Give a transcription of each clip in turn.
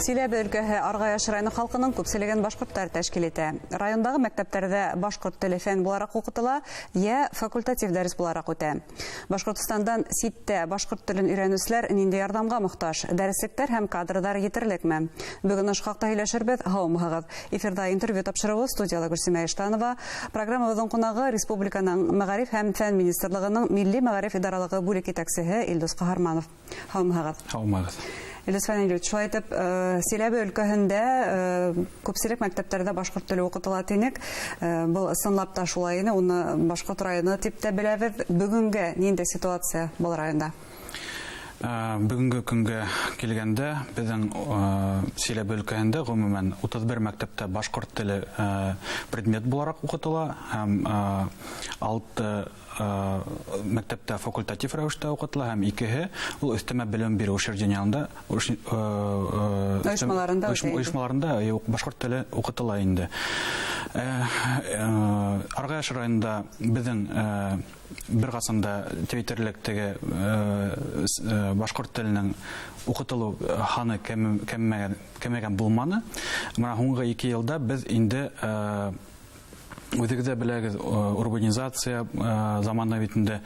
Силәбе өлкәһе Аргаяш районы халкының күпселеген башкортлар тәшкил итә. Райондагы мәктәпләрдә башкорт теле фән буларак укытыла, я факультатив дәрес буларак үтә. Башкортстандан ситтә башкорт телен өйрәнүчеләр нинди ярдәмгә мохтаҗ? Дәреслектәр һәм кадрдар yeterлекме? Бүген аш хакта һөйләшербез. Һаумыгыз. Эфирда интервью тапшыруы студияда Гөлсемә Иштанова. Программабызның кунагы Республиканың Мәгариф һәм фән министрлыгының Милли мәгариф идаралыгы бүлек итәкчесе Илдус Каһарманов. Һаумыгыз. Һаумыгыз. Илдус Фәнилович, шулай итеп, Силәбе өлкәһендә күпселек мәктәпләрдә башкорт теле укытыла тинек. Бу ысынлап та шулай ине, уны башкорт районы дип тә беләбез. Бүгенгә нинди ситуация был районда? Бүгенге көнгә килгәндә безнең Силәбе өлкәһендә гомумән 31 мәктәптә башкорт теле предмет буларак укытыла һәм 6 мәктәптә факультатив рәвештә укытыла һәм 2-һе ул өстәмә белем бирү учрежденияларында оешмаларында башкорт теле укытыла инде. Аргаяш районында безнең бер гасымда театрлектәге башкорт теленең укытылу ханы кеммәгән булманы. Менә соңгы 2 елда без инде Үзегездә беләгез, урбанизация заманы битендә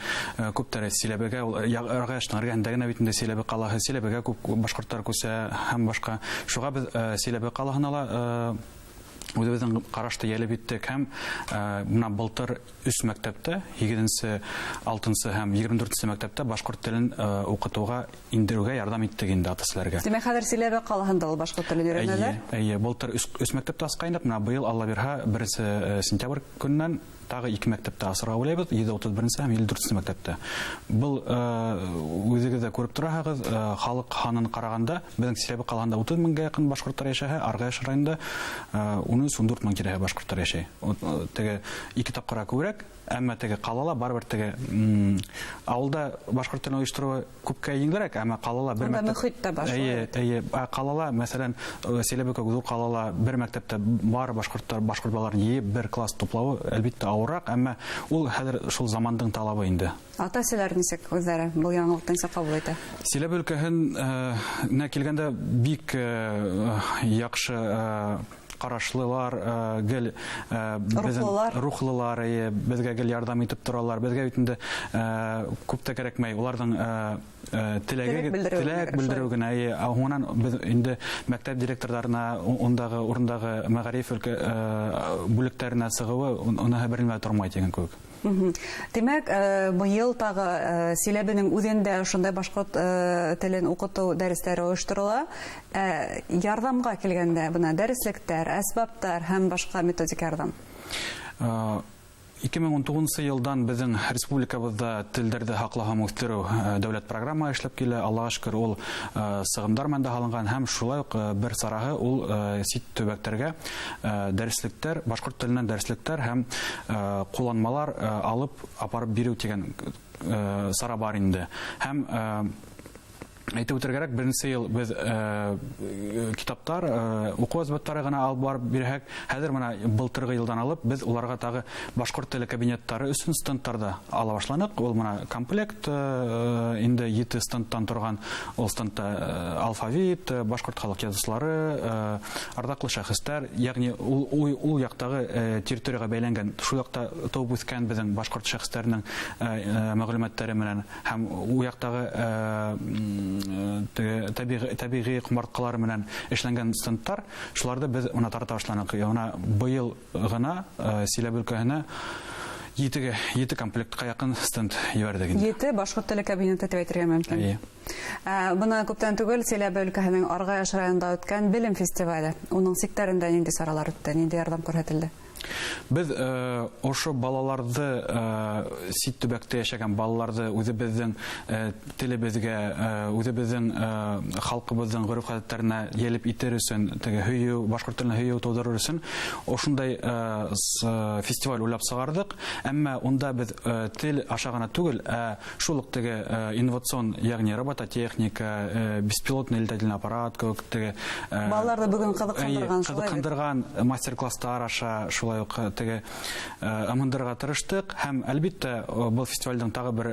күптәр Силәбегә, Аргаяшның эргәһендәге битендә Силәбе калаһы, Силәбегә күп башкортлар күсә һәм башка. Шуга без Силәбе калаһына ла үзебезнең карашты ялеп иттек һәм менә былтыр 3 мәктәптә, 7-нче, 6-нчы һәм 24-нче мәктәптә башкорт телен укытуга индерүгә ярдәм иттек инде ата-әниләргә. Димәк, хәзер Силәбе калаһында ул башкорт телен өйрәнәләр? Былтыр 3 мәктәптә аскайнып, менә быел Алла бирһә 1 сентябрь көннән тагы 2 мәктәптә асырга уйлыйбыз, 7-31-нче һәм 54-нче мәктәптә. Бу үзегез дә күреп торасыз, халык ханын караганда, безнең Силәбе калаһында 30 меңгә якын башкортлар яшәһә, Аргаяш районында 13-14 мең тирәһе башкортлар яшәй. Теге 2 тапкырга күбрәк, әмма теге калала барбер теге авылда башкорт телен оештыру күпкә еңелрәк, әмма калала бер мәктәптә. Калала, мәсәлән, Силәбе көгү калала бер мәктәптә бар башкортлар, башкорт балаларын йыеп бер класс туплауы әлбәттә авыррак, әмма ул хәзер шул замандың талабы инде. Ата-әниләр ничек үзләре бу яңалыкны кабул итә? Силәбе өлкәһенә килгәндә бик яхшы карашлылар, гел рухлылар, безгә гел ярдәм итеп торалар. Безгә бит күп тә кирәкмәй. Уларның теләк белдерү генә. Аңнан без инде мәктәп директорларына, урындагы мәгариф бүлекләренә сыгуы, уны хәбәренә тормай дигән күк. Димәк, бу ел тагы Силәбенең үзендә шундай башкорт телен укыту дәресләре оештырыла. Ярдәмгә килгәндә буна дәреслектәр, әсбаптар һәм башка методик ярдәм. 2019 елдан безнең республикабызда телдәрдә хаклыгын үстерү дәүләт программа эшләп килә. Аллаһка шөкер, ул сыгымдар мәндә алынган һәм шулай ук бер сарагы ул сит төбәктәргә дәреслектәр, башкорт теленнән дәреслектәр һәм кулланмалар алып апарып бирү дигән сара бар инде. Һәм әйтеп үтәргәрәк, беренче ел без китаптар, уку әсбаптары гына алып барып бирһәк, хәзер менә былтыргы елдан алып без уларга тагы башкорт теле кабинеттары өчен стендтарда ала башланык. Ул менә комплект инде 7 стендтан торган, ул стендта алфавит, башкорт халык язучылары, ардаклы шәхестәр, ягъни ул яктагы территорияга бәйләнгән, шул якта туып үскән безнең башкорт шәхестәренең мәгълүматлары менән һәм ул яктагы табигый кумарткалар менән эшләнгән стендтар, шуларда без уна тарта башланык. Яна быел гына Силәбе өлкәһенә 7 комплектка якын стенд җибәрдек. 7 башкорт теле кабинеты дип әйтергә мөмкин. Буна күптән түгел Силәбе өлкәһенең Аргаяш районында үткән белем фестивале. Уның секторында нинди саралар үтте, нинди ярдәм күрсәтелде? Без ошо балаларды, сит төбәктә яшәгән балаларды үзебезнең телебезгә, үзебезнең халкыбызның гореф-гадәтләренә ялеп итер өчен, теге һөю, башкорт телен һөю тудырыр өчен ошундай фестиваль уйлап чыгардык. Әмма онда без тел аша гына түгел, шул ук теге инновацион, ягъни робототехника, беспилотный летательный аппарат, теге балаларда бүген кызыксындырган мастер-класслар аша шулай ук теге амындырга тырыштык һәм әлбәттә бу фестивальдән тагы бер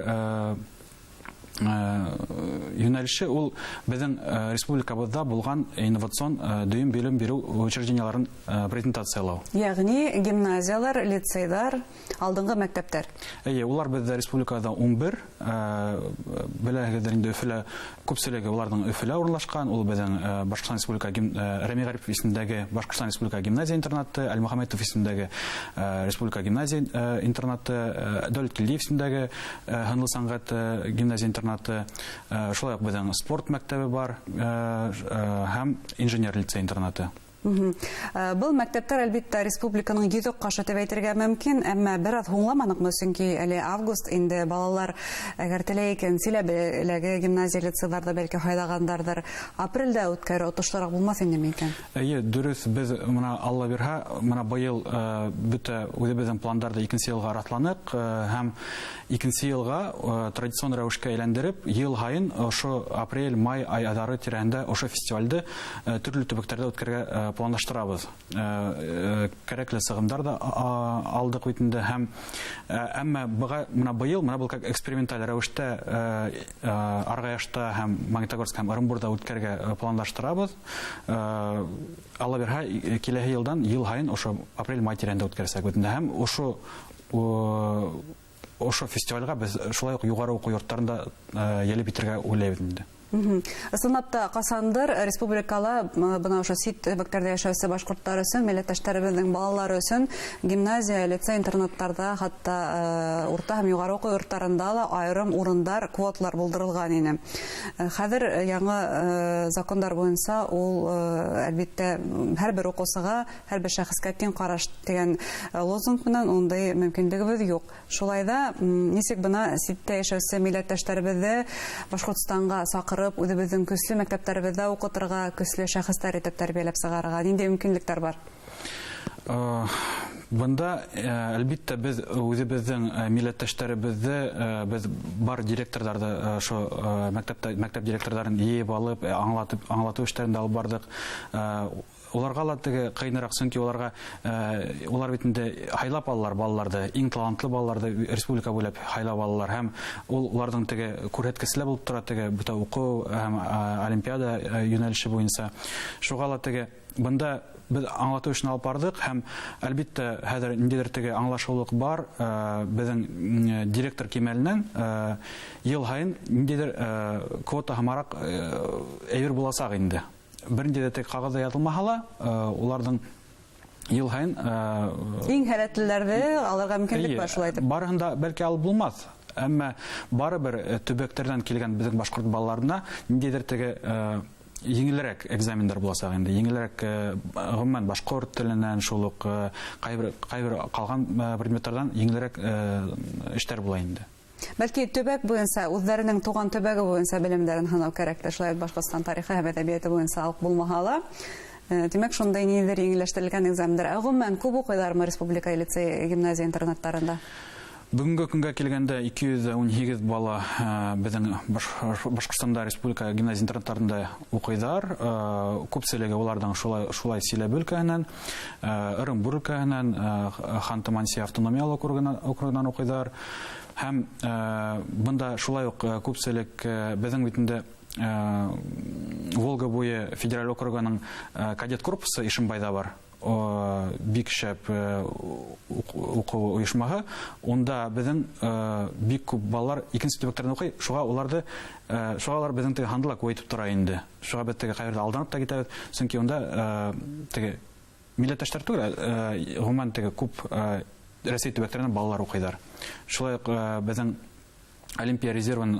юнәлеше ул безнең республикабызда булган инновацион дөйем белем бирү учрежденияларын презентациялау. Ягъни гимназиялар, лицейлар, алдынгы мәктәптәр. Улар бездә республикада 11, беләгездер инде Өфелә күпселеге уларның Өфелә урнашкан. Ул безнең Башкортстан Республика Рәми Гарипов исемендәге Башкортстан Республика гимназия интернаты, Әлмөхәммәтов исемендәге Республика гимназия интернаты, Дәүләт Килдиев исемендәге Һынлы сәнгать гимназия интернаты, шулай ук безнең спорт мәктәбе бар һәм инженер лицей интернаты. Был мәктәптәр әлбиттә республиканың йөзек кашы дип әйтергә мөмкин, әмма бераз һуңламанык, чөнки әле август инде балалар әгәр теләй икән Силәбеләге гимназия лицейларда бәлки хайлагандарdır. Апрельдә үткәре отышларак булмас инде икән. Дөрес, без моны Алла бирһә, моны быел бөтә үзебезнең планнарда 2нче елга ратланык һәм 2нче елга традицион рәвешкә әйләндереп, ел һайын ошо апрель-май айлары тирәһендә ошо фестивальдә төрле төбәкләрдә үткәргә планлаштырабыз. Кәрәкле сыгымдар да алдык бит инде һәм әмма моны быел бу как эксперименталь рәвештә Аргаяшта һәм Магнитогорск һәм Орынбурда үткәргә планлаштырабыз. Алла бирһә, киләһе елдан ел һайын ошо апрель-май тирәһендә үткәрсәк бит инде һәм ошо фестивальгә без шулай ук югары уку йортларында ялеп итәргә уйлыйбыз инде. Сынапта касандыр республикала бына ошо сит төбәкләрдә яшәүче башкортлар өчен, милләттәшләребезнең балалары өчен гимназия, лицей, интернаттарда, хатта урта һәм югары уку йортларында да айрым урындар, квоталар булдырылган иде. Хәзер яңа закондар буенча ул әлбиттә һәрбер укучыга, һәрбер шәхескә тиң караш дигән лозунг менән ундай мөмкинлегебез юк. Шулай да ничек бына ситтә яшәүче милләттәшләребезне Башкортстанга үзебезнең көчле мәктәпләребездә укытырга, көчле шәхестәр итеп тәрбияләп чыгарырга нинди мөмкинлекләр бар? Бында әлбиттә без үзебезнең милләттәшләребезне без бар директорларда шо мәктәп директорларын иеп алып, аңлату эшләрендә алып бардык. Уларга ла теге кыйнырак, чөнки улар бит инде хайлап алалар балаларды, иң талантлы балаларды республика буйлап хайлап алалар һәм уларның теге күрһәткечләр булып тора, теге бөтә уку һәм олимпиада юнәлеше буенча. Шуга ла теге бында без аңлату өчен алып бардык һәм әлбиттә хәзер ниндидер теге аңлашылык бар безнең директор кимәленнән ел һайын ниндидер квота һәмарак әйбер буласак инде. Бернидә дә тек кагазда язылмаһа ла, уларның ел һайын иң һәләтлеләрне алырга мөмкинлек бар шулай итеп. Барыһында бәлки алып булмас, әмма барыбер төбәкләрдән килгән безнең башкорт балаларына ниндидер теге еңелрәк экзамендар буласак инде, еңелрәк гомумән башкорт теленнән шул ук кайбер калган предметлардан еңелрәк эшләр була инде. Бәлки төбәк буенча, үзләренең туган төбәге буенча белемнәрен һанау кирәк, шулай Башкортстан тарихы һәм әдәбияты буенча алып булмаһа ла, димәк шундай ниндидер еңелләштерелгән экзамендар. Гомумән күп укыйлармы республика лицей, гимназия интернаттарында? Бүгенге көнгә килгәндә 218 бала безнең Башкортстанда республика гимназия интернаттарында укыйлар. Күпселеге улардан шулай Силәбе өлкәһеннән, Орынбур өлкәһеннән, Ханты-Мансия автономиялы округыннан укыйлар. Һәм бында шулай ук күпселек безнең бит инде Волга буе федераль округының кадет корпусы Ишембайда бар. Бик шәп уку оешмаһы. Онда безнең бик күп балалар икенче төбәкләрдә укый. Шуга улар безнең теге хандыла күйтеп тора инде. Шуга бит теге кайрда алданып та китәбез. Чөнки онда теге милләттәшләр түгел, гомумән теге күп Россия төбәкләреннән балалар укыйлар. Шулай ук безнең Олимпия резервын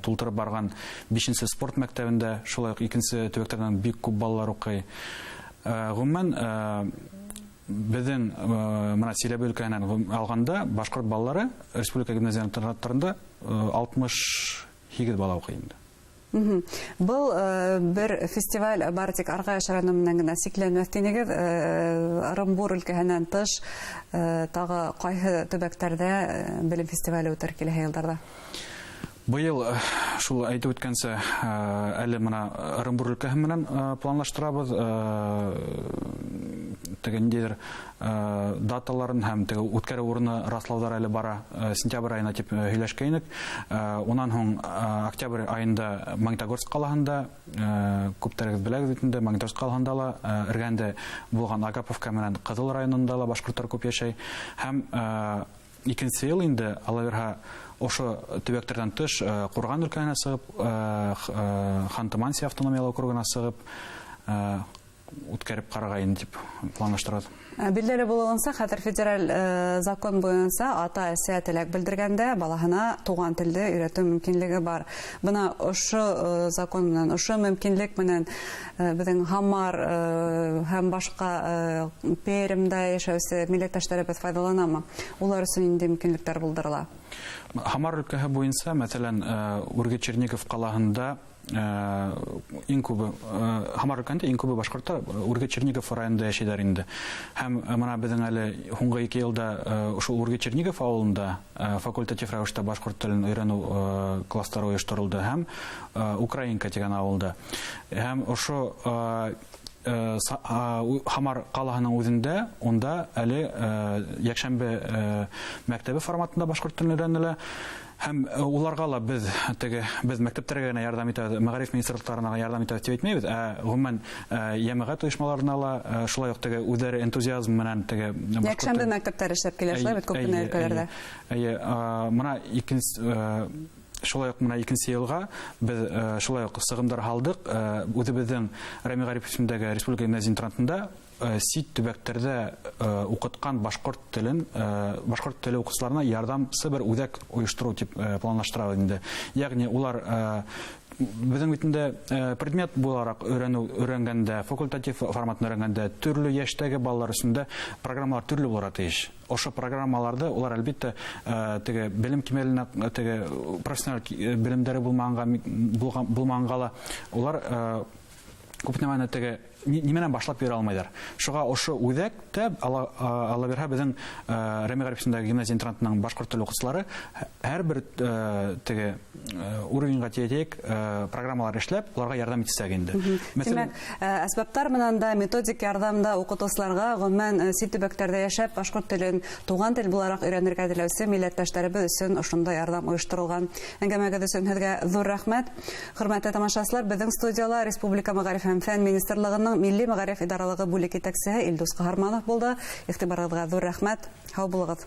тултырып барган 5нче спорт мәктәбендә шулай ук икенче төбәкләрдән бик күп балалар укый. Гомумән безнең моны Силәбе өлкәһеннән алганда башкорт балалары республика гимназия интернаттарында 68 бала укый инде. Был бер фестиваль бар тик Аргаяш районыннан гына сикләнмәс дигән Орынбур өлкәһеннән тыш тагы кайсы төбәкләрдә белем фестивале үтәр киләһе елларда? Быел шул әйтеп үткәнчә әле моны Орынбур өлкәһе менән планлаштырабыз. теге ниндидер даталарын һәм теге үткәрү урыны раслаулар әле бара сентябрь айына дип һөйләшкәйнек. Унан һуң октябрь айында Магнитогорск калаһында, күптәрегез беләгез бит инде, Магнитогорск калаһында ла эргәндә булган Агаповка менән Кызыл районында ла башкортлар күп яшәй. Һәм икенче ел инде аларга ошо төбәктердән тыш Курган өлкәсенә сыгып, Ханты-Мансия автономиялы округына сыгып үткәреп караган дип планлаштырабыз. Билдәле булуынса, хәзер федераль закон буенча ата-әсә теләк белдергәндә балаһына туган телде өйрәтү мөмкинлеге бар. Бына ошо закон менән, ошо мөмкинлек менән безнең Хамар һәм башка Пермдә яшәүче милләттәшләребез файдаланамы? Улар өчен инде мөмкинлекләр булдырыла. Хамар өлкәһе буенча, мәсәлән, Үргә Чернигов калаһында иң күбе Хамар өлкәсендә иң күбе башкортлар Үргә Чернигов районында яшәйләр инде. Һәм моны безнең әле һуңгы 2 елда ошо Үргә Чернигов авылында факультатив рәвештә башкорт телен өйрәнү класслары оештырылды һәм Украинка дигән авылда. Һәм ошо Хамар калаһының үзендә онда әле якшәмбе мәктәбе форматында башкорт телен өйрәнелә. Һәм уларга ла без мәктәптәргә генә ярдәм итәбез, мәгариф министрлыкларына ярдәм итәбез дип әйтмәйбез, гомумән җәмәгать оешмаларына ла шулай ук теге үзләре энтузиазм менән теге якшәмбе мәктәпләре эшләп килә, шулай бит күп өлкәләрдә. Моны шулай ук менә икенче елга без шулай ук сыгымдар алдык. Үзебезнең Рами Гарипов исемендәге республика гимназия-интернатында сит төбәктердә укыткан башкорт теле укучыларына ярдәмче бер үзәк оештыру дип планлаштырабыз инде. Ягъни улар безнең бит инде предмет буларак өйрәнгәндә, факультатив форматында өйрәнгәндә төрле яшьтәге балалар өстендә программалар төрле булырга тиеш. Ошо программаларда улар әлбәттә теге белем кимәленә, теге профессиональ белемдәре булмаганга ла улар күп нәмәне теге нимәнән башлап бирә алмайлар. Шуңа ошо үзәктә ала бирһә безнең Рами Гарипов исемендәге гимназия-интернатының башкорт теле укучылары һәрбер теге уровеньга тиек программалар эшләп, уларга ярдәм итсәк инде. Мәсәлән, әсбаптар менән дә методик ярдәмдә укытучыларга гомумән сит төбәктәрдә яшәп башкорт телен туган тел буларак өйрәнергә теләүче милләттәшләребез өчен ошонда ярдәм оештырылган. Әңгәмәгә өчен һезгә зур рәхмәт. Хөрмәтле тамашачылар, безнең студияла Республика мәгариф һәм фән министрлыгының Милли мәгариф идаралыгы бүлек итәкчесе Илдус Каһарманов булды. Игътибарыгызга зур рәхмәт. Һау булыгыз.